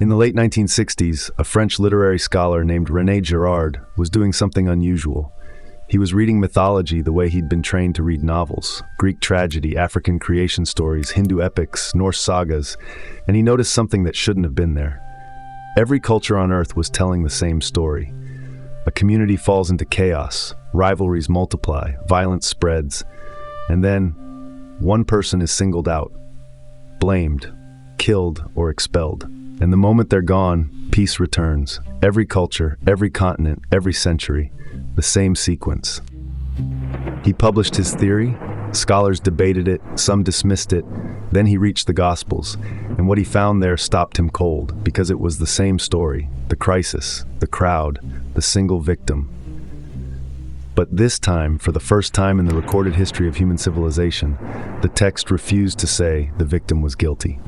In the late 1960s, a French literary scholar named René Girard was doing something unusual. He was reading mythology the way he'd been trained to read novels, Greek tragedy, African creation stories, Hindu epics, Norse sagas, and he noticed something that shouldn't have been there. Every culture on Earth was telling the same story. A community falls into chaos, rivalries multiply, violence spreads, and then one person is singled out, blamed, killed, or expelled. And the moment they're gone, peace returns. Every culture, every continent, every century, the same sequence. He published his theory, scholars debated it, some dismissed it, then he reached the Gospels, and what he found there stopped him cold, because it was the same story, the crisis, the crowd, the single victim. But this time, for the first time in the recorded history of human civilization, the text refused to say the victim was guilty.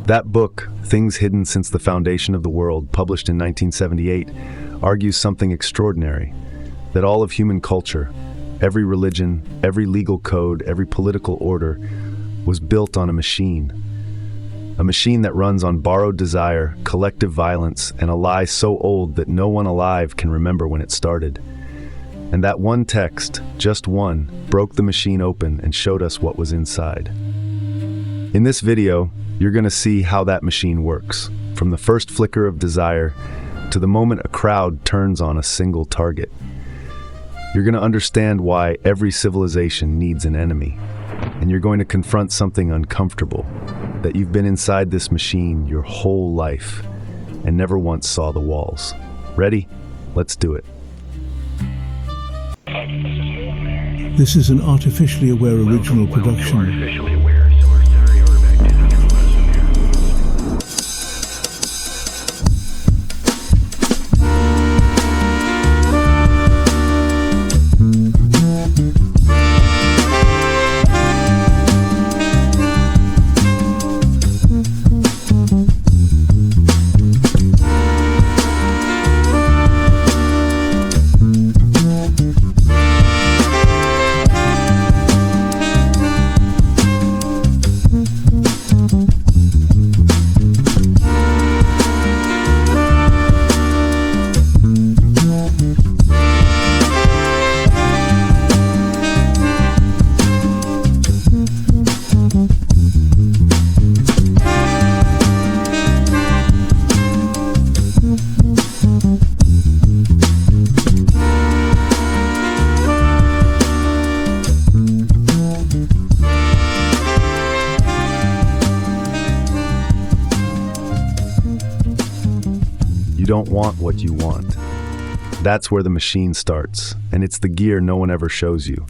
That book, Things Hidden Since the Foundation of the World, published in 1978, argues something extraordinary, that all of human culture, every religion, every legal code, every political order, was built on a machine that runs on borrowed desire, collective violence, and a lie so old that no one alive can remember when it started. And that one text, just one, broke the machine open and showed us what was inside. In this video, you're going to see how that machine works, from the first flicker of desire to the moment a crowd turns on a single target. You're going to understand why every civilization needs an enemy, and you're going to confront something uncomfortable, that you've been inside this machine your whole life and never once saw the walls. Ready? Let's do it. This is an artificially aware original production. You don't want what you want. That's where the machine starts, and it's the gear no one ever shows you.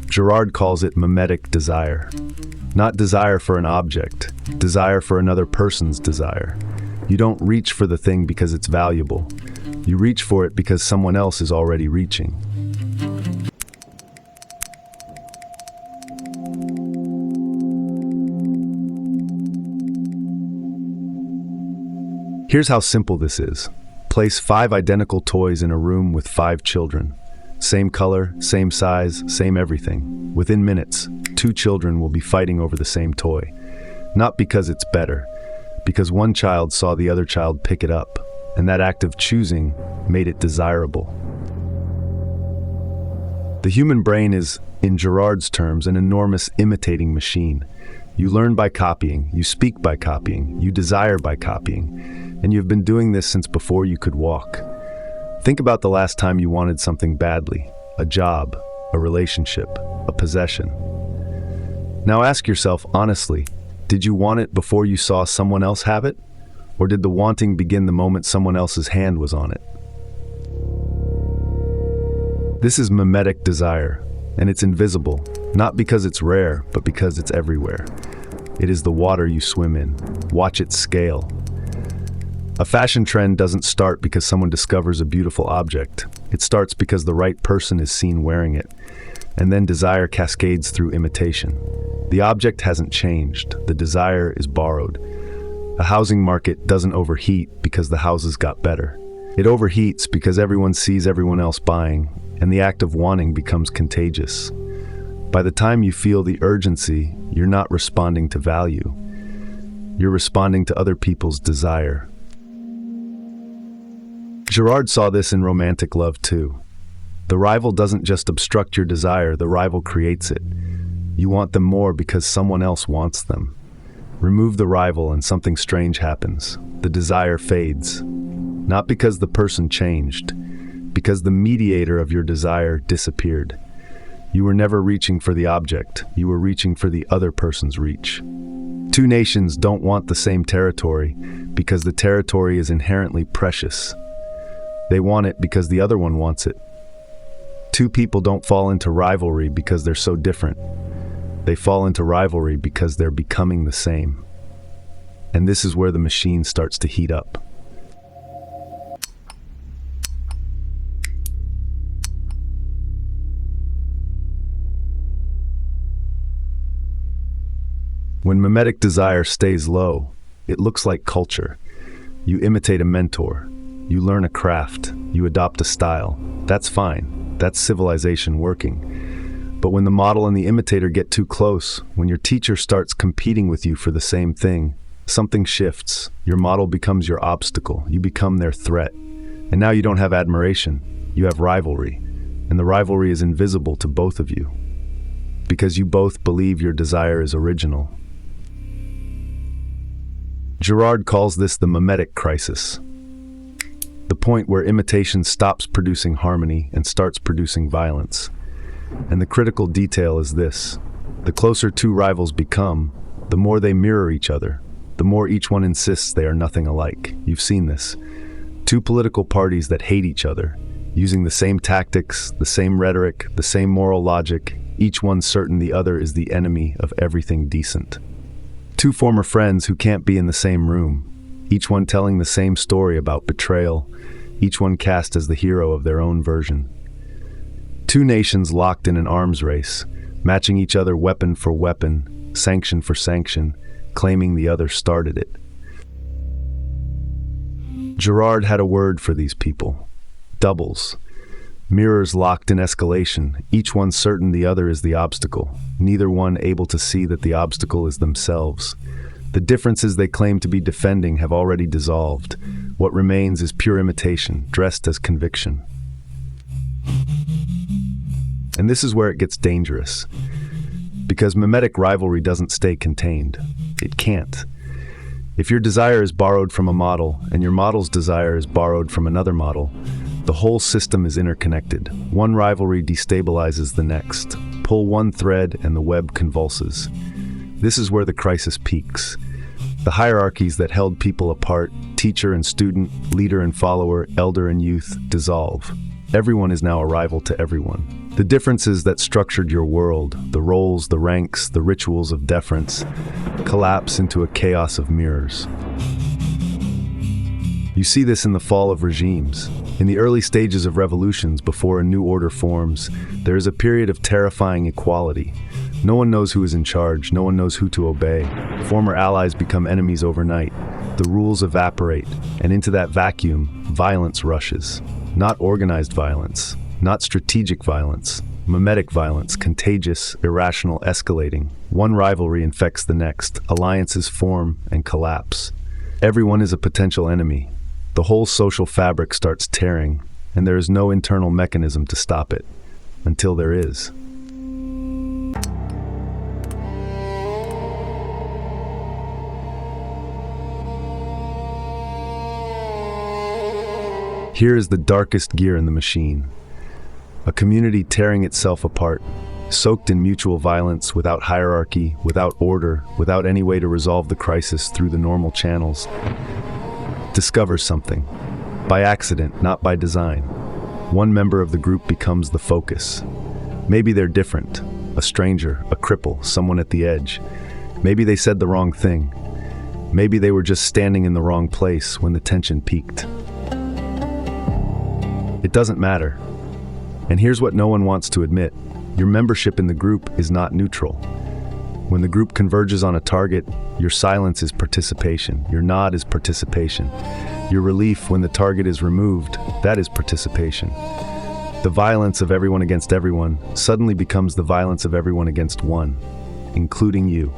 Gerard calls it mimetic desire. Not desire for an object, desire for another person's desire. You don't reach for the thing because it's valuable. You reach for it because someone else is already reaching. Here's how simple this is. Place 5 identical toys in a room with 5 children. Same color, same size, same everything. Within minutes, 2 children will be fighting over the same toy. Not because it's better, because one child saw the other child pick it up, and that act of choosing made it desirable. The human brain is, in Gerard's terms, an enormous imitating machine. You learn by copying, you speak by copying, you desire by copying. And you've been doing this since before you could walk. Think about the last time you wanted something badly, a job, a relationship, a possession. Now ask yourself honestly, did you want it before you saw someone else have it? Or did the wanting begin the moment someone else's hand was on it? This is mimetic desire, and it's invisible, not because it's rare, but because it's everywhere. It is the water you swim in. Watch it scale. A fashion trend doesn't start because someone discovers a beautiful object. It starts because the right person is seen wearing it, and then desire cascades through imitation. The object hasn't changed, the desire is borrowed. A housing market doesn't overheat because the houses got better. It overheats because everyone sees everyone else buying, and the act of wanting becomes contagious. By the time you feel the urgency, you're not responding to value. You're responding to other people's desire. Gerard saw this in romantic love too. The rival doesn't just obstruct your desire, the rival creates it. You want them more because someone else wants them. Remove the rival and something strange happens. The desire fades. Not because the person changed, because the mediator of your desire disappeared. You were never reaching for the object, you were reaching for the other person's reach. Two nations don't want the same territory because the territory is inherently precious. They want it because the other one wants it. Two people don't fall into rivalry because they're so different. They fall into rivalry because they're becoming the same. And this is where the machine starts to heat up. When mimetic desire stays low, it looks like culture. You imitate a mentor. You learn a craft. You adopt a style. That's fine. That's civilization working. But when the model and the imitator get too close, when your teacher starts competing with you for the same thing, something shifts. Your model becomes your obstacle. You become their threat. And now you don't have admiration. You have rivalry. And the rivalry is invisible to both of you. Because you both believe your desire is original. Gerard calls this the mimetic crisis. The point where imitation stops producing harmony and starts producing violence. And the critical detail is this: the closer two rivals become, the more they mirror each other, the more each one insists they are nothing alike. You've seen this. Two political parties that hate each other, using the same tactics, the same rhetoric, the same moral logic, each one certain the other is the enemy of everything decent. Two former friends who can't be in the same room, each one telling the same story about betrayal, each one cast as the hero of their own version. Two nations locked in an arms race, matching each other weapon for weapon, sanction for sanction, claiming the other started it. Gerard had a word for these people: doubles. Mirrors locked in escalation, each one certain the other is the obstacle, neither one able to see that the obstacle is themselves. The differences they claim to be defending have already dissolved. What remains is pure imitation, dressed as conviction. And this is where it gets dangerous. Because mimetic rivalry doesn't stay contained. It can't. If your desire is borrowed from a model, and your model's desire is borrowed from another model, the whole system is interconnected. One rivalry destabilizes the next. Pull one thread and the web convulses. This is where the crisis peaks. The hierarchies that held people apart, teacher and student, leader and follower, elder and youth, dissolve. Everyone is now a rival to everyone. The differences that structured your world, the roles, the ranks, the rituals of deference, collapse into a chaos of mirrors. You see this in the fall of regimes. In the early stages of revolutions, before a new order forms, there is a period of terrifying equality. No one knows who is in charge, no one knows who to obey. Former allies become enemies overnight. The rules evaporate, and into that vacuum, violence rushes. Not organized violence, not strategic violence, mimetic violence, contagious, irrational, escalating. One rivalry infects the next, alliances form and collapse. Everyone is a potential enemy. The whole social fabric starts tearing, and there is no internal mechanism to stop it, until there is. Here is the darkest gear in the machine. A community tearing itself apart, soaked in mutual violence, without hierarchy, without order, without any way to resolve the crisis through the normal channels. Discovers something. By accident, not by design. One member of the group becomes the focus. Maybe they're different. A stranger, a cripple, someone at the edge. Maybe they said the wrong thing. Maybe they were just standing in the wrong place when the tension peaked. It doesn't matter. And here's what no one wants to admit. Your membership in the group is not neutral. When the group converges on a target, your silence is participation. Your nod is participation. Your relief when the target is removed, that is participation. The violence of everyone against everyone suddenly becomes the violence of everyone against one, including you.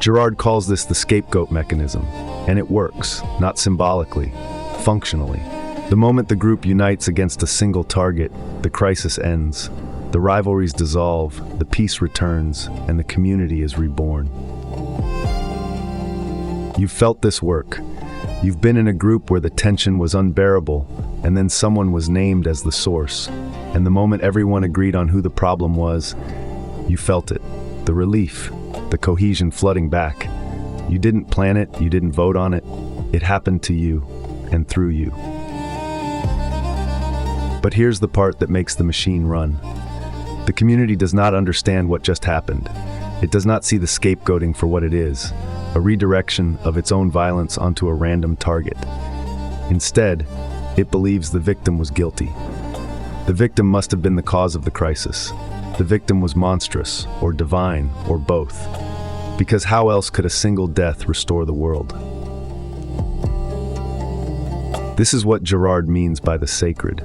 Gerard calls this the scapegoat mechanism, and it works, not symbolically, functionally. The moment the group unites against a single target, the crisis ends, the rivalries dissolve, the peace returns, and the community is reborn. You've felt this work. You've been in a group where the tension was unbearable, and then someone was named as the source. And the moment everyone agreed on who the problem was, you felt it. The relief, the cohesion flooding back. You didn't plan it, you didn't vote on it. It happened to you, and through you. But here's the part that makes the machine run. The community does not understand what just happened. It does not see the scapegoating for what it is, a redirection of its own violence onto a random target. Instead, it believes the victim was guilty. The victim must have been the cause of the crisis. The victim was monstrous, or divine, or both. Because how else could a single death restore the world? This is what Gerard means by the sacred.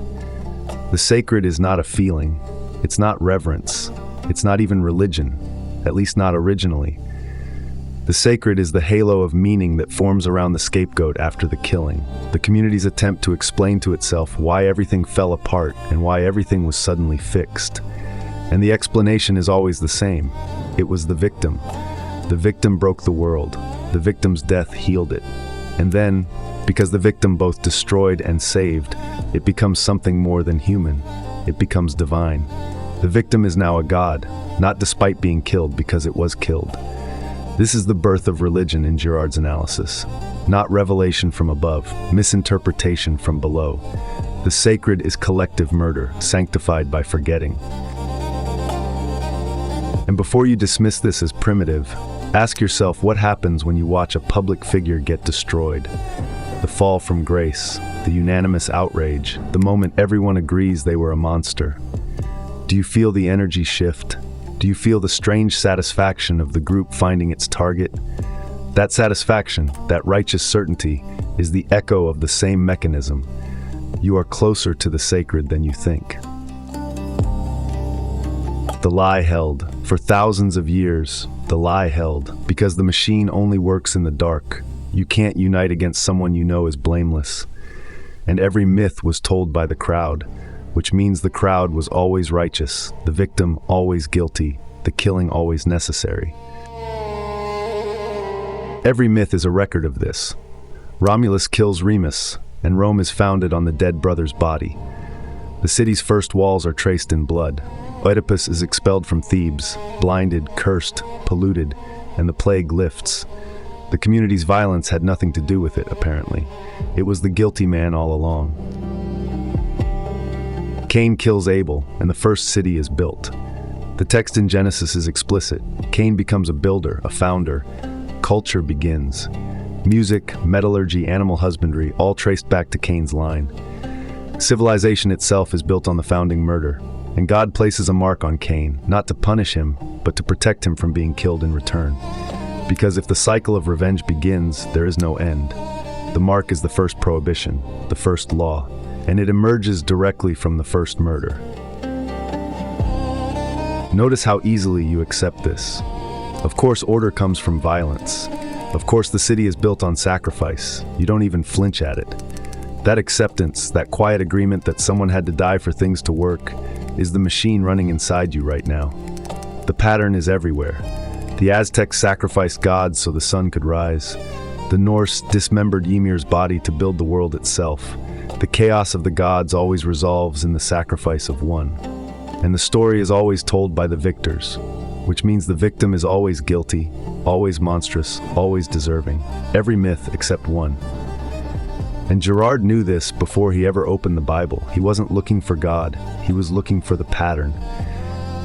The sacred is not a feeling. It's not reverence. It's not even religion, at least not originally. The sacred is the halo of meaning that forms around the scapegoat after the killing, the community's attempt to explain to itself why everything fell apart and why everything was suddenly fixed. And the explanation is always the same. It was the victim. The victim broke the world. The victim's death healed it. And then, because the victim both destroyed and saved, it becomes something more than human. It becomes divine. The victim is now a god, not despite being killed because it was killed. This is the birth of religion in Girard's analysis. Not revelation from above, misinterpretation from below. The sacred is collective murder, sanctified by forgetting. And before you dismiss this as primitive, ask yourself what happens when you watch a public figure get destroyed. The fall from grace, the unanimous outrage, the moment everyone agrees they were a monster. Do you feel the energy shift? Do you feel the strange satisfaction of the group finding its target? That satisfaction, that righteous certainty, is the echo of the same mechanism. You are closer to the sacred than you think. The lie held. For thousands of years, the lie held, because the machine only works in the dark. You can't unite against someone you know is blameless. And every myth was told by the crowd, which means the crowd was always righteous, the victim always guilty, the killing always necessary. Every myth is a record of this. Romulus kills Remus, and Rome is founded on the dead brother's body. The city's first walls are traced in blood. Oedipus is expelled from Thebes, blinded, cursed, polluted, and the plague lifts. The community's violence had nothing to do with it, apparently. It was the guilty man all along. Cain kills Abel, and the first city is built. The text in Genesis is explicit. Cain becomes a builder, a founder. Culture begins. Music, metallurgy, animal husbandry, all traced back to Cain's line. Civilization itself is built on the founding murder, and God places a mark on Cain, not to punish him, but to protect him from being killed in return. Because if the cycle of revenge begins, there is no end. The mark is the first prohibition, the first law, and it emerges directly from the first murder. Notice how easily you accept this. Of course, order comes from violence. Of course, the city is built on sacrifice. You don't even flinch at it. That acceptance, that quiet agreement that someone had to die for things to work, is the machine running inside you right now. The pattern is everywhere. The Aztecs sacrificed gods so the sun could rise. The Norse dismembered Ymir's body to build the world itself. The chaos of the gods always resolves in the sacrifice of one. And the story is always told by the victors, which means the victim is always guilty, always monstrous, always deserving. Every myth except one. And Gerard knew this before he ever opened the Bible. He wasn't looking for God, he was looking for the pattern.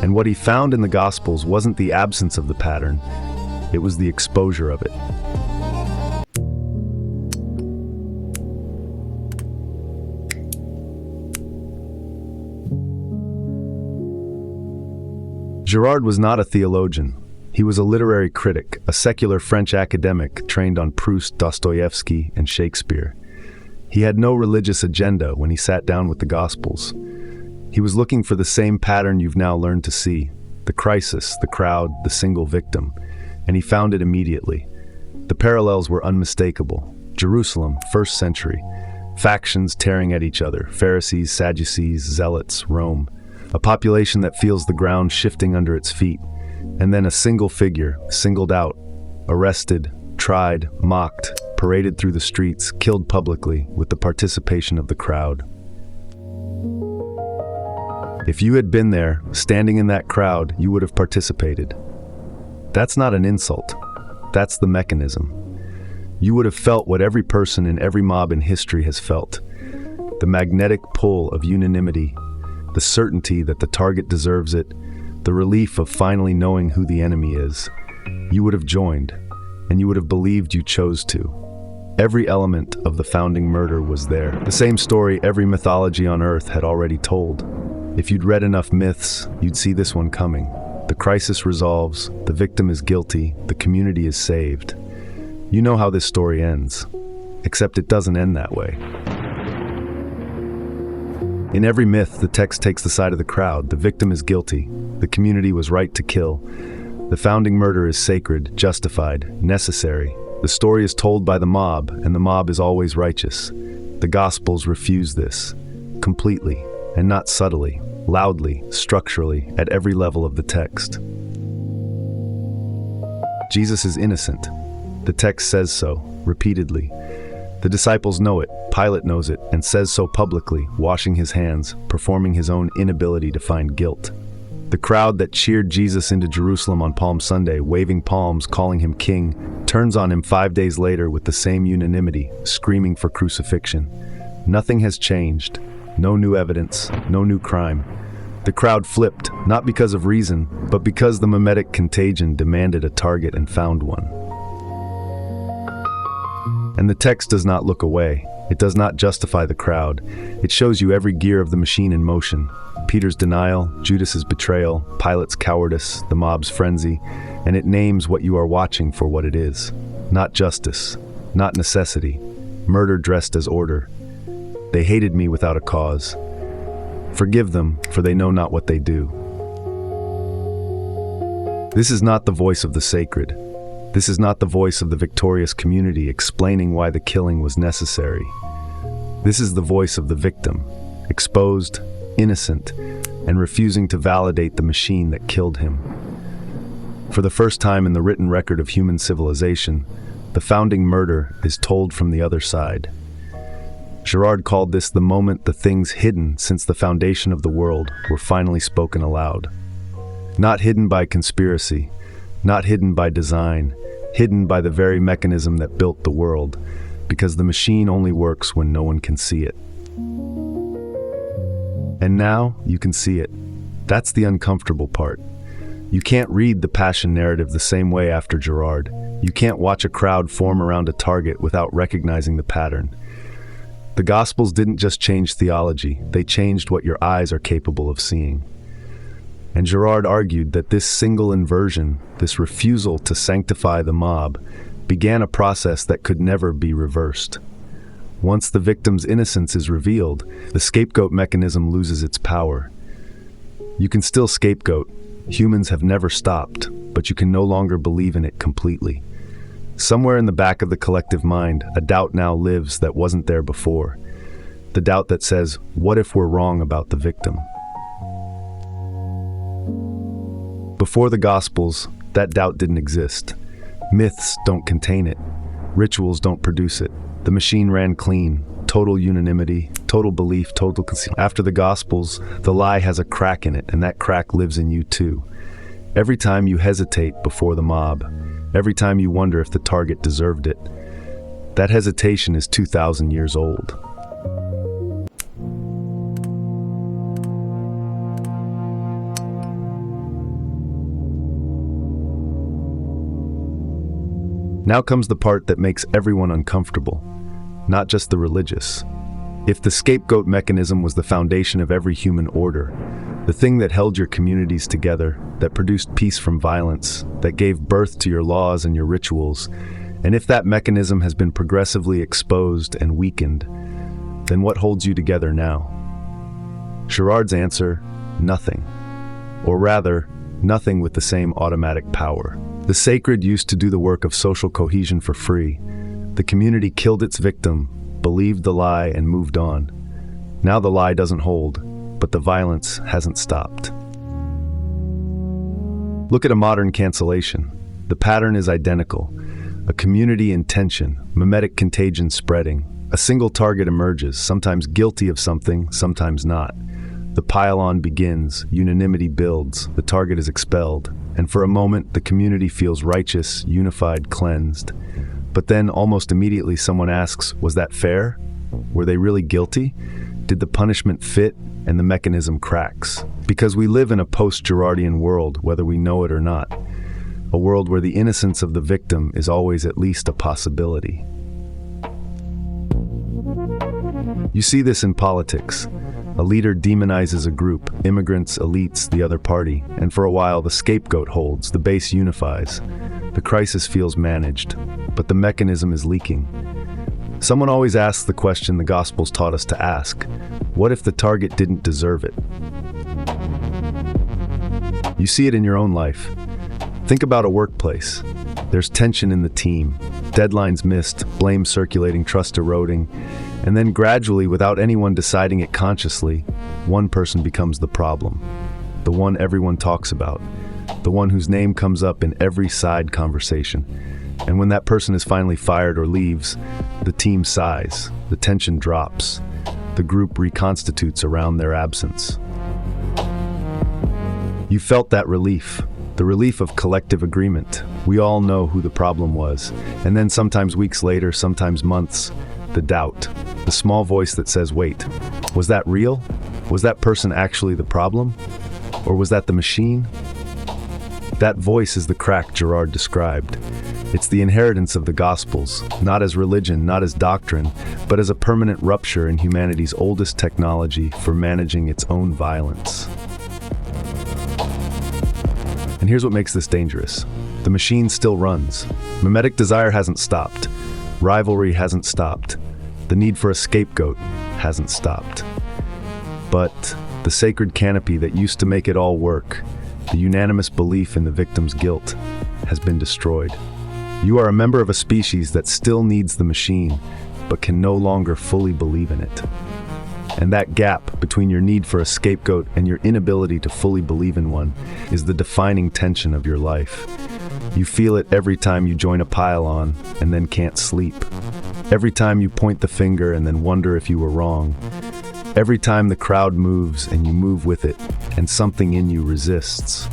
And what he found in the Gospels wasn't the absence of the pattern, it was the exposure of it. Gerard was not a theologian. He was a literary critic, a secular French academic trained on Proust, Dostoevsky, and Shakespeare. He had no religious agenda when he sat down with the Gospels. He was looking for the same pattern you've now learned to see: the crisis, the crowd, the single victim. and he found it immediately. The parallels were unmistakable. Jerusalem, 1st century. Factions tearing at each other, Pharisees, Sadducees, Zealots, Rome. A population that feels the ground shifting under its feet. And then a single figure, singled out, arrested, tried, mocked, paraded through the streets, killed publicly with the participation of the crowd. If you had been there, standing in that crowd, you would have participated. That's not an insult. That's the mechanism. You would have felt what every person in every mob in history has felt. The magnetic pull of unanimity, the certainty that the target deserves it, the relief of finally knowing who the enemy is. You would have joined, and you would have believed you chose to. Every element of the founding murder was there. The same story every mythology on Earth had already told. If you'd read enough myths, you'd see this one coming. The crisis resolves, the victim is guilty, the community is saved. You know how this story ends, except it doesn't end that way. In every myth, the text takes the side of the crowd. The victim is guilty. The community was right to kill. The founding murder is sacred, justified, necessary. The story is told by the mob, and the mob is always righteous. The Gospels refuse this, completely, and not subtly, loudly, structurally, at every level of the text. Jesus is innocent. The text says so, repeatedly. The disciples know it, Pilate knows it, and says so publicly, washing his hands, performing his own inability to find guilt. The crowd that cheered Jesus into Jerusalem on Palm Sunday, waving palms, calling him king, turns on him 5 days later with the same unanimity, screaming for crucifixion. Nothing has changed. No new evidence, no new crime. The crowd flipped, not because of reason, but because the mimetic contagion demanded a target and found one. And the text does not look away. It does not justify the crowd. It shows you every gear of the machine in motion. Peter's denial, Judas's betrayal, Pilate's cowardice, the mob's frenzy, and it names what you are watching for what it is. Not justice, not necessity, murder dressed as order. They hated me without a cause. Forgive them, for they know not what they do. This is not the voice of the sacred. This is not the voice of the victorious community explaining why the killing was necessary. This is the voice of the victim, exposed, innocent, and refusing to validate the machine that killed him. For the first time in the written record of human civilization, the founding murder is told from the other side. Gerard called this the moment the things hidden since the foundation of the world were finally spoken aloud. Not hidden by conspiracy, not hidden by design, hidden by the very mechanism that built the world, because the machine only works when no one can see it. And now you can see it. That's the uncomfortable part. You can't read the passion narrative the same way after Gerard. You can't watch a crowd form around a target without recognizing the pattern. The Gospels didn't just change theology, they changed what your eyes are capable of seeing. And Gerard argued that this single inversion, this refusal to sanctify the mob, began a process that could never be reversed. Once the victim's innocence is revealed, the scapegoat mechanism loses its power. You can still scapegoat. Humans have never stopped, but you can no longer believe in it completely. Somewhere in the back of the collective mind, a doubt now lives that wasn't there before. The doubt that says, what if we're wrong about the victim? Before the Gospels, that doubt didn't exist. Myths don't contain it. Rituals don't produce it. The machine ran clean. Total unanimity, total belief, total concealment. After the Gospels, the lie has a crack in it, and that crack lives in you too. Every time you hesitate before the mob, every time you wonder if the target deserved it, that hesitation is 2,000 years old. Now comes the part that makes everyone uncomfortable, not just the religious. If the scapegoat mechanism was the foundation of every human order, the thing that held your communities together, that produced peace from violence, that gave birth to your laws and your rituals, and if that mechanism has been progressively exposed and weakened, then what holds you together now? Gerard's answer, nothing. Or rather, nothing with the same automatic power. The sacred used to do the work of social cohesion for free. The community killed its victim, believed the lie, and moved on. Now the lie doesn't hold, but the violence hasn't stopped. Look at a modern cancellation. The pattern is identical. A community in tension, mimetic contagion spreading. A single target emerges, sometimes guilty of something, sometimes not. The pile-on begins, unanimity builds, the target is expelled, and for a moment the community feels righteous, unified, cleansed. But then, almost immediately, someone asks, was that fair? Were they really guilty? Did the punishment fit? And the mechanism cracks. Because we live in a post-Girardian world, whether we know it or not. A world where the innocence of the victim is always at least a possibility. You see this in politics. A leader demonizes a group, immigrants, elites, the other party, and for a while the scapegoat holds, the base unifies. The crisis feels managed, but the mechanism is leaking. Someone always asks the question the Gospels taught us to ask: what if the target didn't deserve it? You see it in your own life. Think about a workplace. There's tension in the team, deadlines missed, blame circulating, trust eroding, and then gradually, without anyone deciding it consciously, one person becomes the problem. The one everyone talks about. The one whose name comes up in every side conversation. And when that person is finally fired or leaves, the team sighs, the tension drops, the group reconstitutes around their absence. You felt that relief, the relief of collective agreement. We all know who the problem was. And then sometimes weeks later, sometimes months, the doubt, the small voice that says, wait, was that real? Was that person actually the problem? Or was that the machine? That voice is the crack Gerard described. It's the inheritance of the Gospels, not as religion, not as doctrine, but as a permanent rupture in humanity's oldest technology for managing its own violence. And here's what makes this dangerous. The machine still runs. Mimetic desire hasn't stopped. Rivalry hasn't stopped. The need for a scapegoat hasn't stopped. But the sacred canopy that used to make it all work, the unanimous belief in the victim's guilt, has been destroyed. You are a member of a species that still needs the machine, but can no longer fully believe in it. And that gap between your need for a scapegoat and your inability to fully believe in one is the defining tension of your life. You feel it every time you join a pile-on and then can't sleep. Every time you point the finger and then wonder if you were wrong. Every time the crowd moves and you move with it, and something in you resists.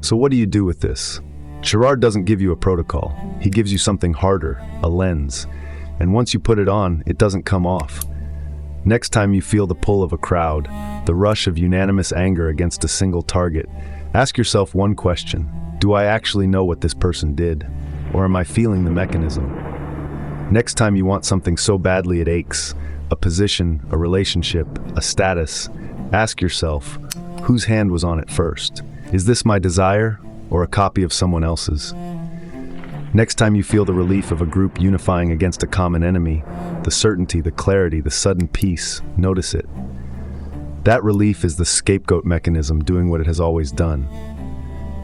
So what do you do with this? Gerard doesn't give you a protocol. He gives you something harder, a lens. And once you put it on, it doesn't come off. Next time you feel the pull of a crowd, the rush of unanimous anger against a single target, ask yourself one question. Do I actually know what this person did? Or am I feeling the mechanism? Next time you want something so badly it aches, a position, a relationship, a status, ask yourself, whose hand was on it first? Is this my desire or a copy of someone else's? Next time you feel the relief of a group unifying against a common enemy, the certainty, the clarity, the sudden peace, notice it. That relief is the scapegoat mechanism doing what it has always done.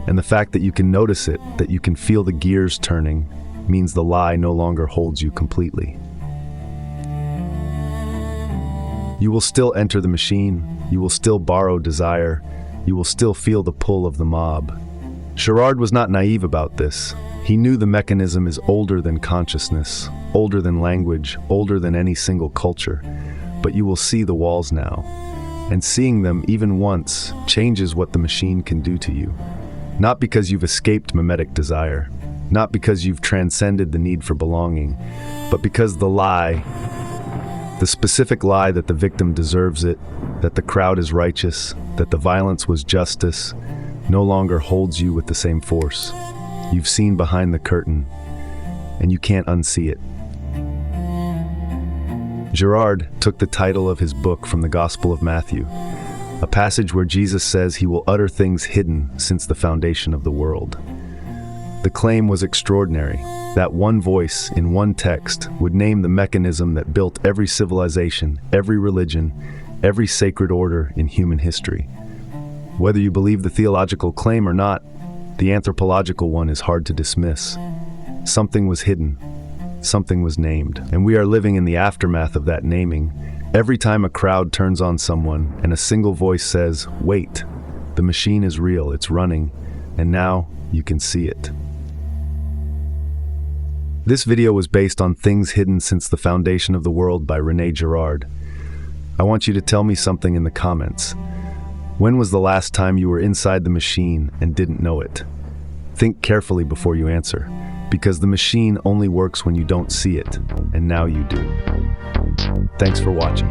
And the fact that you can notice it, that you can feel the gears turning, means the lie no longer holds you completely. You will still enter the machine, you will still borrow desire, you will still feel the pull of the mob. Gerard was not naive about this. He knew the mechanism is older than consciousness, older than language, older than any single culture. But you will see the walls now. And seeing them, even once, changes what the machine can do to you. Not because you've escaped mimetic desire, not because you've transcended the need for belonging, but because the lie, the specific lie that the victim deserves it, that the crowd is righteous, that the violence was justice, no longer holds you with the same force. You've seen behind the curtain, and you can't unsee it. Gerard took the title of his book from the Gospel of Matthew, a passage where Jesus says he will utter things hidden since the foundation of the world. The claim was extraordinary. That one voice in one text would name the mechanism that built every civilization, every religion, every sacred order in human history. Whether you believe the theological claim or not, the anthropological one is hard to dismiss. Something was hidden. Something was named. And we are living in the aftermath of that naming. Every time a crowd turns on someone and a single voice says, "Wait, the machine is real, it's running, and now you can see it." This video was based on Things Hidden Since the Foundation of the World by René Girard. I want you to tell me something in the comments. When was the last time you were inside the machine and didn't know it? Think carefully before you answer, because the machine only works when you don't see it, and now you do. Thanks for watching.